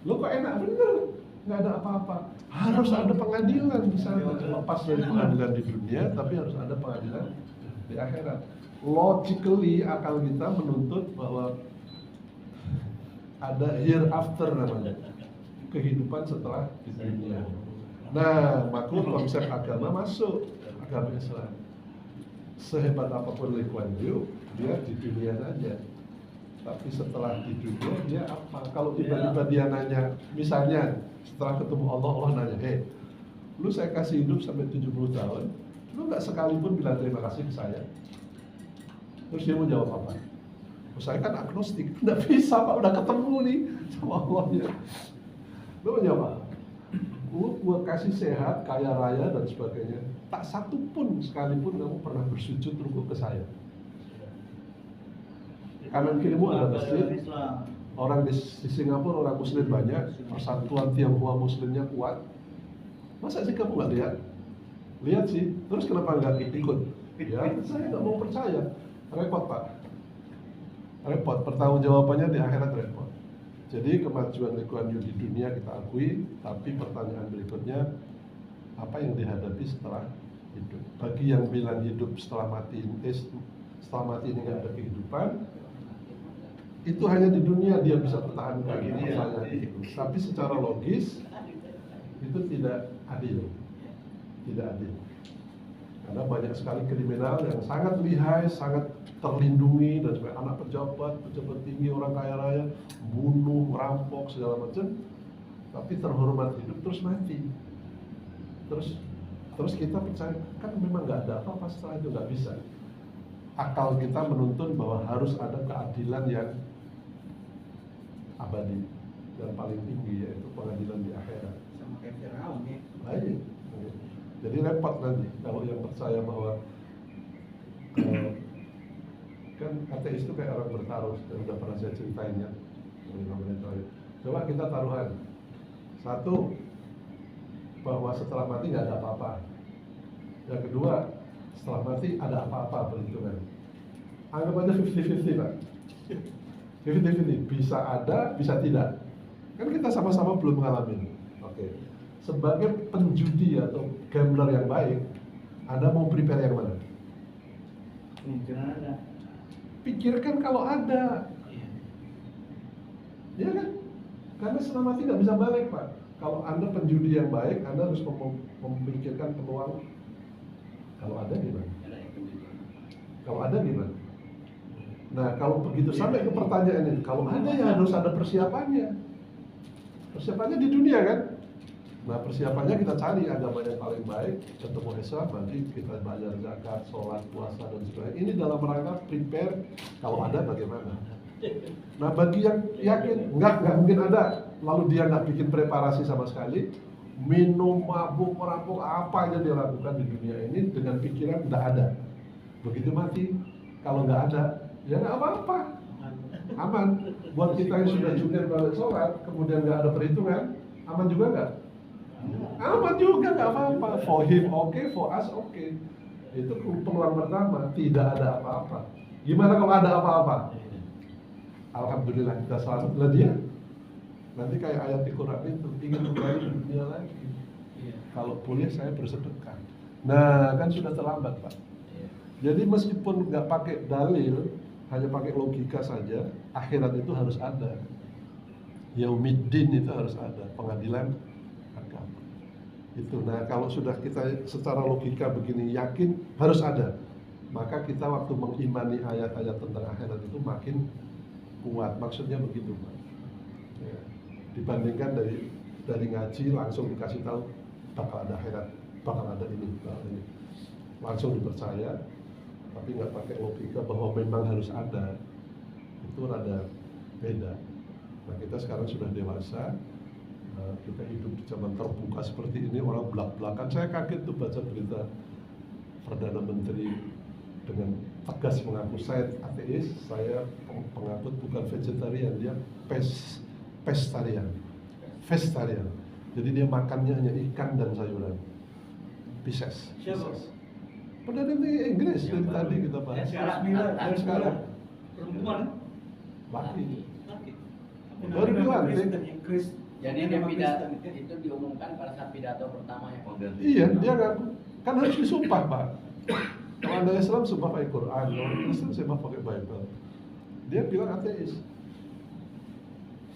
Lo kok enak bener, nggak ada apa-apa. Harus ada pengadilan di sana, lepas dari pengadilan di dunia, tapi harus ada pengadilan di akhirat. Logically akal kita menuntut bahwa ada hereafter namanya, kehidupan setelah di dunia. Nah, maklum konsep agama masuk, agama Islam. Sehebat apapun Lee Kuan Yew, dia di dunia saja. Tapi setelah di dunia dia apa? Kalau tiba-tiba dia nanya, misalnya setelah ketemu Allah, Allah nanya, hey, lu saya kasih hidup sampai 70 tahun, lu nggak sekalipun bilang terima kasih ke saya? Terus dia mau jawab apa? Saya kan agnostik, nggak bisa Pak, udah ketemu nih sama Allah ya. Lu mau jawab apa? Gua kasih sehat, kaya raya dan sebagainya. Tak satu pun sekalipun kamu pernah bersujud rukuk ke saya. Kanan kirimu ada masjid. Orang di Singapura orang Muslim banyak, persatuan Tionghoa Muslimnya kuat. Masa sih kamu nggak lihat? Lihat sih. Terus kenapa nggak ikut? Ya, saya nggak mau percaya. Repot Pak. Repot. Pertanggungjawabannya di akhirat repot. Jadi kemajuan Lee Kuan Yew di dunia kita akui, tapi pertanyaan berikutnya, apa yang dihadapi setelah hidup? Bagi yang bilang hidup setelah mati ini nggak ada kehidupan, itu hanya di dunia dia bisa pertahankan pertanyaan itu. Tapi secara logis itu tidak adil, tidak adil. Karena banyak sekali kriminal yang sangat lihai, sangat terlindungi dan sebagai anak pejabat tinggi, orang kaya raya, bunuh, merampok segala macam, tapi terhormat hidup terus mati. Terus kita percaya kan memang nggak ada apa-apa setelah itu, nggak bisa. Akal kita menuntun bahwa harus ada keadilan yang abadi, yang paling tinggi, yaitu pengadilan di akhirat. Sama kayak Firaun ya. Baik. Jadi repot nanti kalau yang percaya bahwa kan ateis itu kayak orang bertaruh, yang udah pernah saya ceritain ya. Coba kita taruhan. Satu, bahwa setelah mati nggak ada apa-apa. Yang kedua, setelah mati ada apa-apa perhitungan. Anggap aja 50-50 Pak. 50-50, bisa ada, bisa tidak. Kan kita sama-sama belum mengalami. Oke. Sebagai penjudi atau gambler yang baik, Anda mau prepare yang mana? Pikirkan kalau ada. Ya kan? Karena setelah mati nggak bisa balik Pak. Kalau Anda penjudi yang baik, Anda harus memikirkan peluang. Kalau ada gimana? Kalau ada gimana? Nah, kalau begitu sampai ke pertanyaan ini, kalau ada ya harus ada persiapannya. Persiapannya di dunia kan? Nah, persiapannya kita cari agama yang paling baik, ketemu Islam, nanti kita bayar zakat, sholat, puasa dan sebagainya. Ini dalam rangka prepare kalau ada bagaimana. Nah, bagi yang yakin nggak mungkin ada, lalu dia nggak bikin preparasi sama sekali, minum, mabuk, merampok, apa aja dia lakukan di dunia ini dengan pikiran nggak ada. Begitu mati, kalau nggak ada, ya nggak apa-apa, aman. Buat kita yang sudah jungkir balik sholat, kemudian nggak ada perhitungan, aman juga nggak? Aman juga, nggak apa-apa. For him okay, for us okay. Itu peluang pertama, tidak ada apa-apa. Gimana kalau ada apa-apa? Alhamdulillah kita selamat. Lah dia nanti kayak ayat di Quran itu, ingin kembali ke dunia lagi. Kalau boleh saya bersedekah. Nah, kan sudah terlambat Pak. Jadi meskipun nggak pakai dalil, hanya pakai logika saja, akhirat itu harus ada. Yaumiddin itu harus ada, pengadilan agama. Itu. Nah, kalau sudah kita secara logika begini yakin harus ada. maka kita waktu mengimani ayat-ayat tentang akhirat itu makin kuat. Maksudnya begitu, Pak. Ya. Dibandingkan dari ngaji langsung dikasih tahu bakal ada akhirat, bakal ada ini, langsung dipercaya, tapi nggak pakai logika bahwa memang harus ada. Itu rada beda. Nah, kita sekarang sudah dewasa, kita hidup di zaman terbuka seperti ini, orang belak-belakan. Saya kaget tuh baca berita Perdana Menteri dengan tegas mengaku saya ateis, saya pengakut bukan vegetarian, dia pestarian. Jadi dia makannya hanya ikan dan sayuran. Pisces. Perdana Menteri Inggris dari tadi kita bahas. Sekarang Perempuan. laki. Baru dilantik. Jadi dia pidato itu diumumkan pada saat pidato pertamanya. Iya, dia ngaku. Kan harus disumpah, Pak. Kalau Anda Islam sumpah pakai Quran, kalau Kristen sumpah pakai Bible. Dia bilang ateis.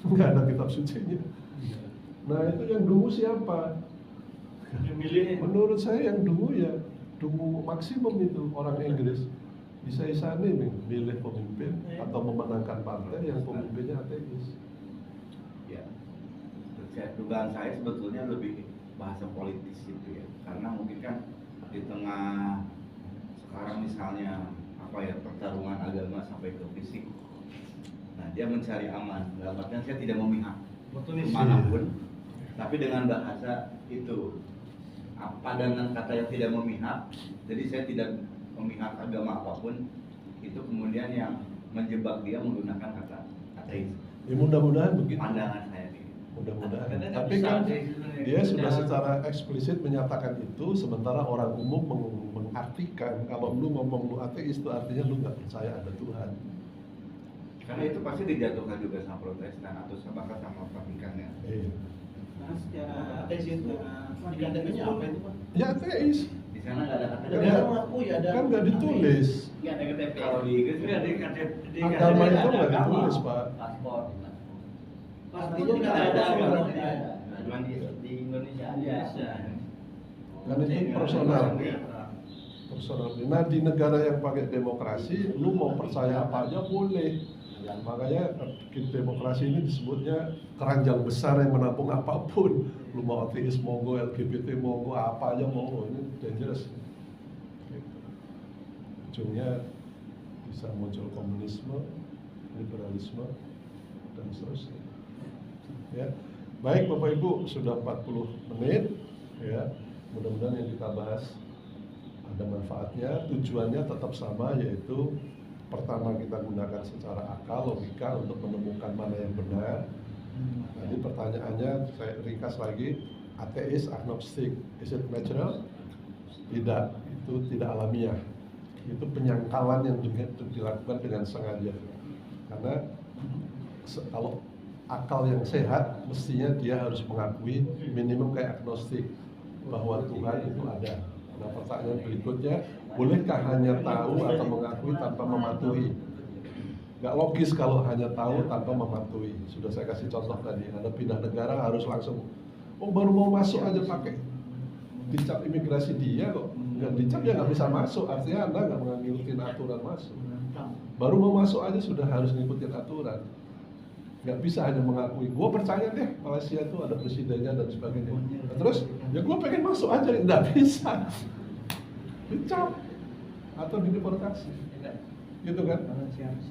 Nggak ada kitab sucinya. Nah, itu yang dungu siapa? Menurut saya yang dungu ya dungu maksimum itu orang Inggris. Bisa-isane milih pemimpin atau memenangkan partai yang pemimpinnya ateis. Ya, dugaan saya sebetulnya lebih bahasa politis itu ya, karena mungkin kan di tengah sekarang misalnya pertarungan agama sampai ke fisik. Nah, dia mencari aman. Dalam artian saya tidak memihak manapun, tapi dengan bahasa itu padangan kata yang tidak memihak. Jadi saya tidak memihak agama apapun. Itu kemudian yang menjebak dia menggunakan kata ateis. Ya mudah-mudahan begitu. Pandangan saya ini. Mudah-mudahan. Tapi kan dia sudah secara eksplisit menyatakan itu, sementara orang umum mengartikan kalau lu ngomong lu ateis itu artinya lu nggak percaya ada Tuhan. Karena itu pasti dijatuhkan juga sama Protestan atau bahkan sama Vatikan ya. Iya. Karena secara Ateis itu dikatakannya apa itu, Pak? Ya ateis. Di sana nggak ada kata Kan Dia mengaku ya ada. kan nggak ditulis. Nggak ada KTP. Kalau di Inggris Itu ada KTP. Agama itu nggak ditulis, Pak. Paspor. Artinya nggak ada agama. Cuma di Indonesia aja. Kan itu personal. Personal. Nah, di negara yang pakai demokrasi, lu mau percaya apa aja boleh. Makanya demokrasi ini disebutnya keranjang besar yang menampung apapun. Lu mau ateis monggo, LGBT monggo, apa aja monggo. Ini dangerous. Gitu. Ujungnya bisa muncul komunisme, liberalisme, dan seterusnya. Ya. Baik Bapak Ibu, sudah 40 menit ya. Mudah-mudahan yang kita bahas ada manfaatnya. Tujuannya tetap sama, yaitu pertama kita gunakan secara akal, logika untuk menemukan mana yang benar. Jadi pertanyaannya saya ringkas lagi, ateis, agnostik, is it natural? Tidak, itu tidak alamiah. Itu penyangkalan yang juga dilakukan dengan sengaja. Karena kalau akal yang sehat, mestinya dia harus mengakui minimum kayak agnostik bahwa Tuhan itu ada. Nah, pertanyaan berikutnya, bolehkah hanya tahu atau mengakui tanpa mematuhi? Nggak logis kalau hanya tahu tanpa mematuhi. Sudah saya kasih contoh tadi, Anda pindah negara harus langsung, baru mau masuk aja pakai dicap imigrasi dia kok. Nggak dicap ya nggak bisa masuk, artinya Anda nggak ngikutin aturan masuk. Baru mau masuk aja sudah harus ngikutin aturan. Nggak bisa hanya mengakui, gue percaya deh Malaysia itu ada presidennya dan sebagainya. Nah, terus, ya gue pengen masuk aja, nggak bisa. Dicap atau dideportasi, gitu kan?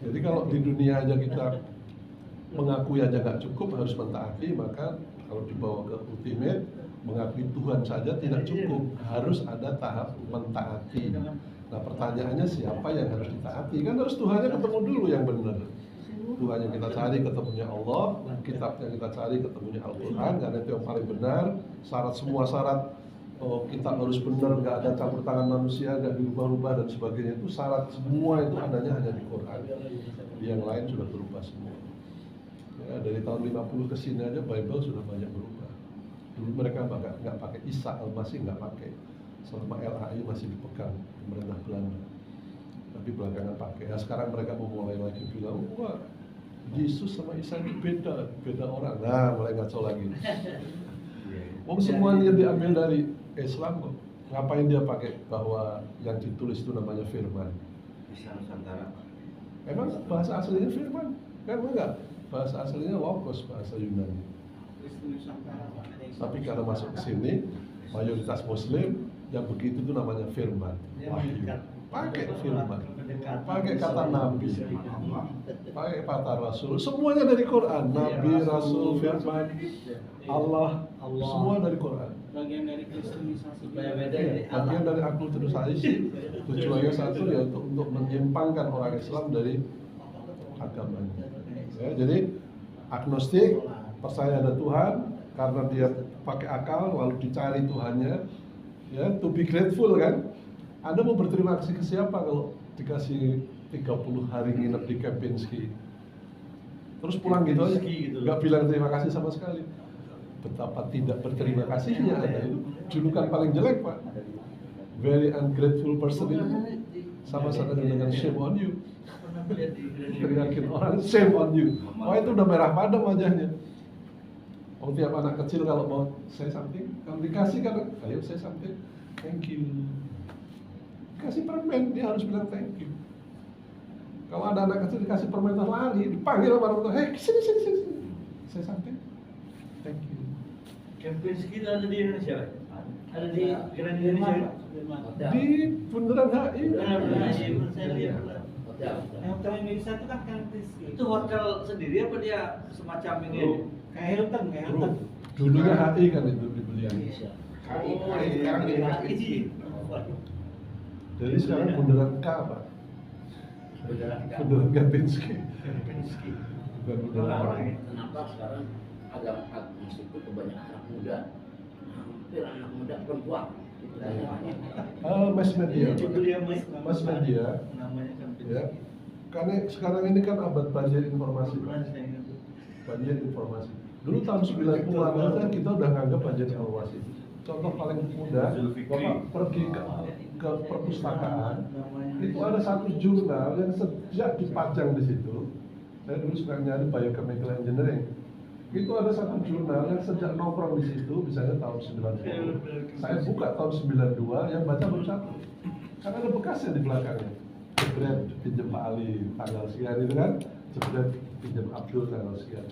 Jadi kalau di dunia aja kita mengakui aja nggak cukup, harus mentaati, maka kalau dibawa ke ultimate, mengakui Tuhan saja tidak cukup, harus ada tahap mentaati. Nah pertanyaannya siapa yang harus ditaati? Kan harus Tuhannya ketemu dulu yang benar. Tuhan yang kita cari ketemunya Allah, kitabnya kita cari ketemunya Al-Quran, karena itu yang paling benar. Semua syarat kitab harus benar, nggak ada campur tangan manusia, nggak dirubah-rubah dan sebagainya, itu syarat semua itu adanya hanya di Quran. Yang lain sudah berubah semua. Ya, dari tahun 50 ke sini aja Bible sudah banyak berubah. Dulu mereka nggak pakai Isa Al-Masih, nggak pakai, selama LHI masih dipegang pemerintah Belanda. Tapi belakangan pakai. Ya, sekarang mereka mau mulai lagi bilang, wah Yesus sama Isa itu beda orang. Nah, mulai ngaco lagi. Semuanya diambil dari Islam kok. Ngapain dia pakai bahwa yang ditulis itu namanya firman? Bisa Nusantara. Emang bahasa aslinya firman? Kan enggak? Bahasa aslinya logos, bahasa Yunani. Kristen Nusantara. Tapi karena masuk ke sini, mayoritas Muslim yang begitu itu namanya firman. Wahyu. Pakai firman, pakai kata nabi, pakai kata rasul, semuanya dari Quran. Nabi, rasul, firman, Allah, semua dari Quran. Bagian dari kristenisasi. Bagian dari akulturasi, tujuannya satu ya untuk menyimpangkan orang Islam dari agamanya. Ya, jadi agnostik, percaya ada Tuhan karena dia pakai akal lalu dicari Tuhannya. Ya, to be grateful kan. Anda mau berterima kasih ke siapa kalau dikasih 30 hari nginep di Kempinski? Terus pulang gitu aja, nggak bilang terima kasih sama sekali. Betapa tidak berterima kasihnya Anda itu julukan paling jelek, Pak. Very ungrateful person itu sama dengan shame on you. Teriakin orang shame on you. Oh itu udah merah padam wajahnya. Oh tiap anak kecil kalau mau say something, kalau dikasih kan, ayo say something, thank you. Kasih permen, dia harus bilang thank you. Kalau ada anak kecil dikasih permen terus lari, dipanggil sama orang tua, hey sini. Say something, thank you. Kempinski ada di Indonesia? Ada di Grand Indonesia? Di Bundaran HI. Saya lihat. Yang hotel Indonesia itu kan Kempinski. Itu hotel sendiri apa dia semacam ini? Kayak Hilton, kayak Hilton. Dulunya HI kan itu dibeli. Sekarang di Kempinski. Jadi sekarang Bundaran K, Pak. Bundaran Kempinski. Bukan Bundaran HI. Kenapa sekarang agama itu kebanyakan anak muda, hampir anak muda perempuan. Mass media, mass media. Namanya Kempinski. Ya, karena sekarang ini kan abad banjir informasi, Pak. Banjir informasi. Dulu tahun 90-an aja kita udah nganggap banjir informasi. Contoh paling mudah, Bapak pergi ke perpustakaan, itu ada satu jurnal yang sejak dipajang di situ. Saya dulu suka nyari biochemical engineering. Itu ada satu jurnal yang sejak nongkrong di situ, misalnya tahun 90. Saya buka tahun 92, yang baca baru satu. Karena ada bekasnya di belakangnya. Jebret pinjam Pak Ali tanggal sekian itu kan, jebret pinjam Abdul tanggal sekian.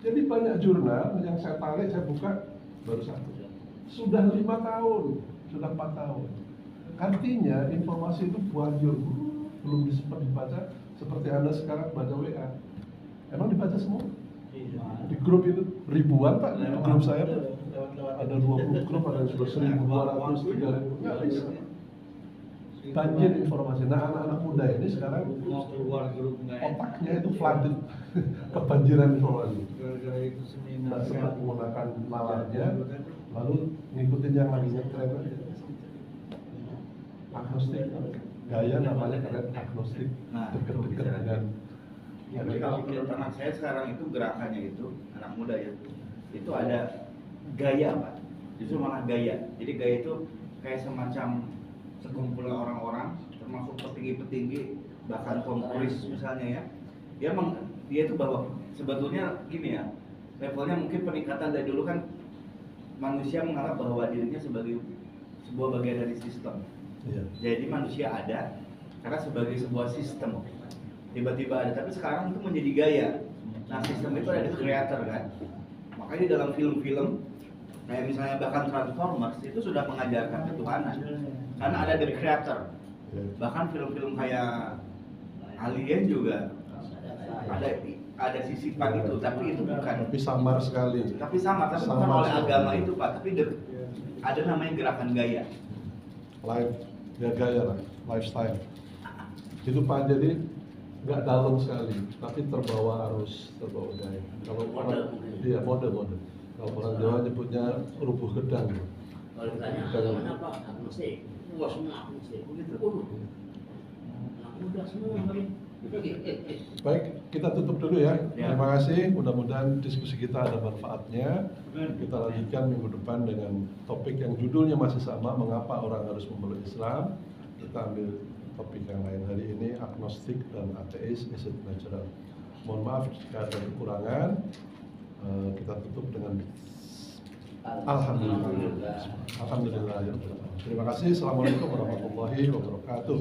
Jadi banyak jurnal yang saya tarik, saya buka baru satu. Sudah 5 tahun, sudah 4 tahun. Artinya informasi itu banjir, belum sempat dibaca seperti Anda sekarang baca WA. Emang dibaca semua? Di grup itu ribuan Pak, di grup saya ada 20 grup, ada yang sudah 1.200, 3.000, nggak bisa. Banjir informasi. Nah anak-anak muda ini sekarang Mau keluar grup otaknya itu flooded, kebanjiran informasi. Gara-gara itu seminar. Nggak sempat menggunakan nalarnya, lalu ngikutin yang lagi ngetren aja. Agnostik, gaya namanya keren agnostik, Nah, deket-deket dengan. Jadi kalau menurut anak saya sekarang itu gerakannya itu anak muda ya, itu ada gaya Pak, justru malah gaya. Jadi gaya itu kayak semacam sekumpulan orang-orang, termasuk petinggi-petinggi, bahkan Tom Cruise misalnya ya. Dia itu bahwa sebetulnya gini ya, levelnya mungkin peningkatan dari dulu kan manusia menganggap bahwa dirinya sebagai sebuah bagian dari sistem. Iya. Jadi manusia ada karena sebagai sebuah sistem. Tiba-tiba ada, tapi sekarang itu menjadi gaya. Nah sistem itu ada di creator kan. Makanya dalam film-film kayak misalnya bahkan Transformers itu sudah mengajarkan ketuhanan karena ada the creator. Bahkan film-film kayak Alien juga ada sisipan itu, tapi itu bukan. Tapi samar sekali. Tapi bukan oleh agama itu Pak, tapi ada namanya gerakan gaya. Life, ya gaya lah, lifestyle. Itu Pak, jadi nggak dalam sekali, tapi terbawa arus, terbawa gaya. Kalau orang, iya mode. Kalau orang Jawa nyebutnya rubuh gedang. Kalau ditanya agamanya apa? Agnostik. Wah semua agnostik. Begitu. Anak muda semua kali. Baik, kita tutup dulu ya. Terima kasih. Mudah-mudahan diskusi kita ada manfaatnya. Kita lanjutkan minggu depan dengan topik yang judulnya masih sama, mengapa orang harus memeluk Islam. Kita ambil topik yang lain hari ini, agnostik dan ateis, is it natural. Mohon maaf jika ada kekurangan. Kita tutup dengan Alhamdulillah. Alhamdulillah. Terima kasih. Assalamualaikum warahmatullahi wabarakatuh.